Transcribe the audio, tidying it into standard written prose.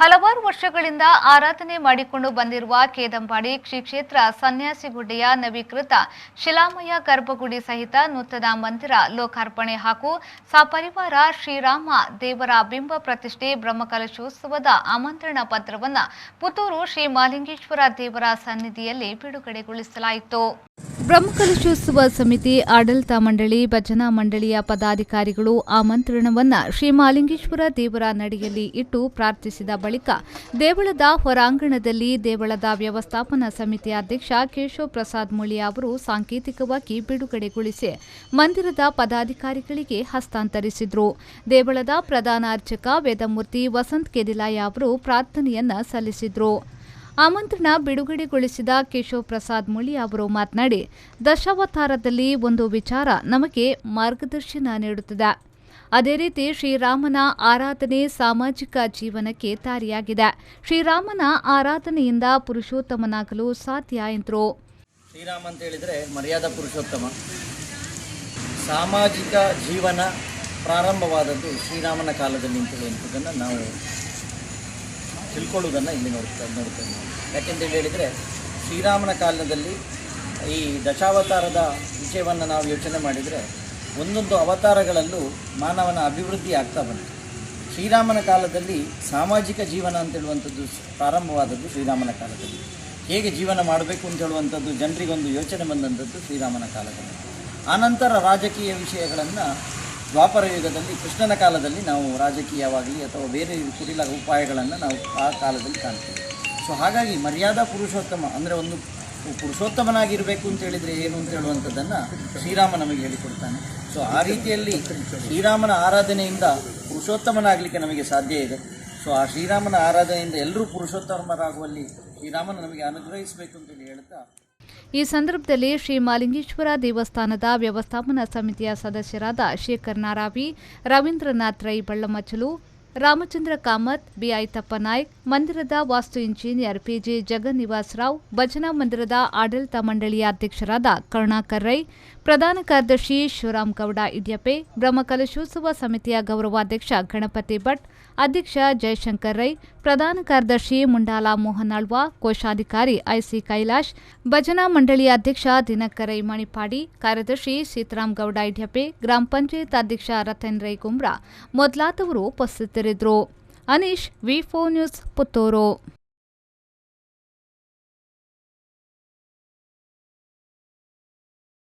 ಹಲವಾರು ವರ್ಷಗಳಿಂದ ಆರಾಧನೆ ಮಾಡಿಕೊಂಡು ಬಂದಿರುವ ಕೇದಂಬಾಡಿ ಶ್ರೀ ಕ್ಷೇತ್ರ ಸನ್ಯಾಸಿಗುಡ್ಡೆಯ ನವೀಕೃತ ಶಿಲಾಮಯ ಗರ್ಭಗುಡಿ ಸಹಿತ ನೂತನ ಮಂದಿರ ಲೋಕಾರ್ಪಣೆ ಹಾಗೂ ಸಪರಿವಾರ ಶ್ರೀರಾಮ ದೇವರ ಬಿಂಬ ಪ್ರತಿಷ್ಠೆ ಬ್ರಹ್ಮಕಲಶೋತ್ಸವದ ಆಮಂತ್ರಣ ಪತ್ರವನ್ನು ಪುತ್ತೂರು ಶ್ರೀ ಮಹಾಲಿಂಗೇಶ್ವರ ದೇವರ ಸನ್ನಿಧಿಯಲ್ಲಿ ಬಿಡುಗಡೆಗೊಳಿಸಲಾಯಿತು. ಬ್ರಹ್ಮಕಲಶೋತ್ಸವ ಸಮಿತಿ ಆಡಳಿತ ಮಂಡಳಿ ಭಜನಾ ಮಂಡಳಿಯ ಪದಾಧಿಕಾರಿಗಳು ಆಮಂತ್ರಣವನ್ನು ಶ್ರೀ ಮಹಾಲಿಂಗೇಶ್ವರ ದೇವರ ನಡಿಯಲ್ಲಿ ಇಟ್ಟು ಪ್ರಾರ್ಥಿಸಿದ ಬಳಿಕ ದೇವಳದ ಹೊರಾಂಗಣದಲ್ಲಿ ದೇವಳದ ವ್ಯವಸ್ಥಾಪನಾ ಸಮಿತಿ ಅಧ್ಯಕ್ಷ ಕೇಶವ ಪ್ರಸಾದ್ ಮುಳಿ ಅವರು ಸಾಂಕೇತಿಕವಾಗಿ ಬಿಡುಗಡೆಗೊಳಿಸಿ ಮಂದಿರದ ಪದಾಧಿಕಾರಿಗಳಿಗೆ ಹಸ್ತಾಂತರಿಸಿದರು. ದೇವಳದ ಪ್ರಧಾನ ಅರ್ಚಕ ವೇದಮೂರ್ತಿ ವಸಂತ್ ಕೆದಿಲಾಯ ಅವರು ಪ್ರಾರ್ಥನೆಯನ್ನ ಸಲ್ಲಿಸಿದರು. ಆಮಂತ್ರಣ ಬಿಡುಗಡೆಗೊಳಿಸಿದ ಕೇಶವ ಪ್ರಸಾದ್ ಮುಳಿ ಅವರು ಮಾತನಾಡಿ, ದಶಾವತಾರದಲ್ಲಿ ಒಂದು ವಿಚಾರ ನಮಗೆ ಮಾರ್ಗದರ್ಶನ ನೀಡುತ್ತದೆ. ಅದೇ ರೀತಿ ಶ್ರೀರಾಮನ ಆರಾಧನೆ ಸಾಮಾಜಿಕ ಜೀವನಕ್ಕೆ ದಾರಿಯಾಗಿದೆ. ಶ್ರೀರಾಮನ ಆರಾಧನೆಯಿಂದ ಪುರುಷೋತ್ತಮನಾಗಲು ಸಾಧ್ಯ ಎಂದರು. ಶ್ರೀರಾಮ ಅಂತ ಹೇಳಿದರೆ ಮರ್ಯಾದಾ ಪುರುಷೋತ್ತಮ. ಸಾಮಾಜಿಕ ಜೀವನ ಪ್ರಾರಂಭವಾದದ್ದು ಶ್ರೀರಾಮನ ಕಾಲದಲ್ಲಿ ಅಂತ ಹೇಳುವಂಥದ್ದನ್ನು ನಾವು ತಿಳ್ಕೊಳ್ಳುವುದನ್ನು ಇಲ್ಲಿ ನೋಡ್ತೇವೆ. ಯಾಕೆಂತ ಹೇಳಿದರೆ ಶ್ರೀರಾಮನ ಕಾಲದಲ್ಲಿ ಈ ದಶಾವತಾರದ ವಿಷಯವನ್ನು ನಾವು ಯೋಚನೆ ಮಾಡಿದರೆ ಒಂದೊಂದು ಅವತಾರಗಳಲ್ಲೂ ಮಾನವನ ಅಭಿವೃದ್ಧಿ ಆಗ್ತಾ ಬಂತು. ಶ್ರೀರಾಮನ ಕಾಲದಲ್ಲಿ ಸಾಮಾಜಿಕ ಜೀವನ ಅಂತ ಹೇಳುವಂಥದ್ದು ಪ್ರಾರಂಭವಾದದ್ದು ಶ್ರೀರಾಮನ ಕಾಲದಲ್ಲಿ. ಹೇಗೆ ಜೀವನ ಮಾಡಬೇಕು ಅಂತ ಹೇಳುವಂಥದ್ದು ಜನರಿಗೊಂದು ಯೋಚನೆ ಬಂದಂಥದ್ದು ಶ್ರೀರಾಮನ ಕಾಲದಲ್ಲಿ. ಆನಂತರ ರಾಜಕೀಯ ವಿಷಯಗಳನ್ನು ದ್ವಾಪರ ಯುಗದಲ್ಲಿ ಕೃಷ್ಣನ ಕಾಲದಲ್ಲಿ ನಾವು ರಾಜಕೀಯವಾಗಲಿ ಅಥವಾ ಬೇರೆ ಕುರಿಲ ಉಪಾಯಗಳನ್ನು ನಾವು ಆ ಕಾಲದಲ್ಲಿ ಕಾಣ್ತೇವೆ. ಸೊ ಹಾಗಾಗಿ ಮರ್ಯಾದಾ ಪುರುಷೋತ್ತಮ ಅಂದರೆ ಒಂದು ಪುರುಷೋತ್ತಮನಾಗಿರಬೇಕು ಅಂತ ಹೇಳಿದರೆ ಏನು ಅಂತ ಹೇಳುವಂಥದ್ದನ್ನು ಶ್ರೀರಾಮ ನಮಗೆ ಹೇಳಿಕೊಡ್ತಾನೆ. ಸೊ ಆ ರೀತಿಯಲ್ಲಿ ಶ್ರೀರಾಮನ ಆರಾಧನೆಯಿಂದ ಪುರುಷೋತ್ತಮನಾಗಲಿಕ್ಕೆ ನಮಗೆ ಸಾಧ್ಯ ಇದೆ. ಸೊ ಆ ಶ್ರೀರಾಮನ ಆರಾಧನೆಯಿಂದ ಎಲ್ಲರೂ ಪುರುಷೋತ್ತಮರಾಗುವಲ್ಲಿ ಶ್ರೀರಾಮನ ನಮಗೆ ಅನುಗ್ರಹಿಸಬೇಕು ಅಂತೇಳಿ ಹೇಳ್ತಾ, ಈ ಸಂದರ್ಭದಲ್ಲಿ ಶ್ರೀ ಮಹಾಲಿಂಗೇಶ್ವರ ದೇವಸ್ಥಾನದ ವ್ಯವಸ್ಥಾಪನಾ ಸಮಿತಿಯ ಸದಸ್ಯರಾದ ಶೇಖರ್ ನಾರಾವಿ, ರವೀಂದ್ರನಾಥ್ ರೈ ಬಳ್ಳಮಚಲು, ರಾಮಚಂದ್ರ ಕಾಮತ್, ಬಿಐತಪ್ಪ ನಾಯ್ಕ್, ಮಂದಿರದ ವಾಸ್ತು ಇಂಜಿನಿಯರ್ ಪಿಜೆ ಜಗನ್ನಿವಾಸ್ ರಾವ್, ಭಜನಾ ಮಂದಿರದ ಆಡಳಿತ ಮಂಡಳಿಯ ಅಧ್ಯಕ್ಷರಾದ ಕರುಣಾಕರ್ ರೈ, ಪ್ರಧಾನ ಕಾರ್ಯದರ್ಶಿ ಶಿವರಾಮ್ ಗೌಡ ಇಡ್ಯಪೆ, ಬ್ರಹ್ಮಕಲಶೋತ್ಸವ ಸಮಿತಿಯ ಗೌರವಾಧ್ಯಕ್ಷ ಗಣಪತಿ ಭಟ್, ಅಧ್ಯಕ್ಷ ಜಯಶಂಕರ್ ರೈ, ಪ್ರಧಾನ ಕಾರ್ಯದರ್ಶಿ ಮುಂಡಾಲ ಮೋಹನಾಳ್ವ, ಕೋಶಾಧಿಕಾರಿ ಐಸಿ ಕೈಲಾಶ್, ಭಜನಾ ಮಂಡಳಿಯ ಅಧ್ಯಕ್ಷ ದಿನಕರ್ ರೈ ಮಣಿಪಾಡಿ, ಕಾರ್ಯದರ್ಶಿ ಸೀತಾರಾಮ್ ಗೌಡ ಇಡ್ಯಪೆ, ಗ್ರಾಮ ಪಂಚಾಯತ್ ಅಧ್ಯಕ್ಷ ರತನ್ ರೈ ಗುಮ್ರಾ ಮೊದಲಾದವರು ಉಪಸ್ಥಿತರಿದ್ದರು. ಅನೀಶ್, ವಿ4 ನ್ಯೂಸ್, ಪುತ್ತೂರು.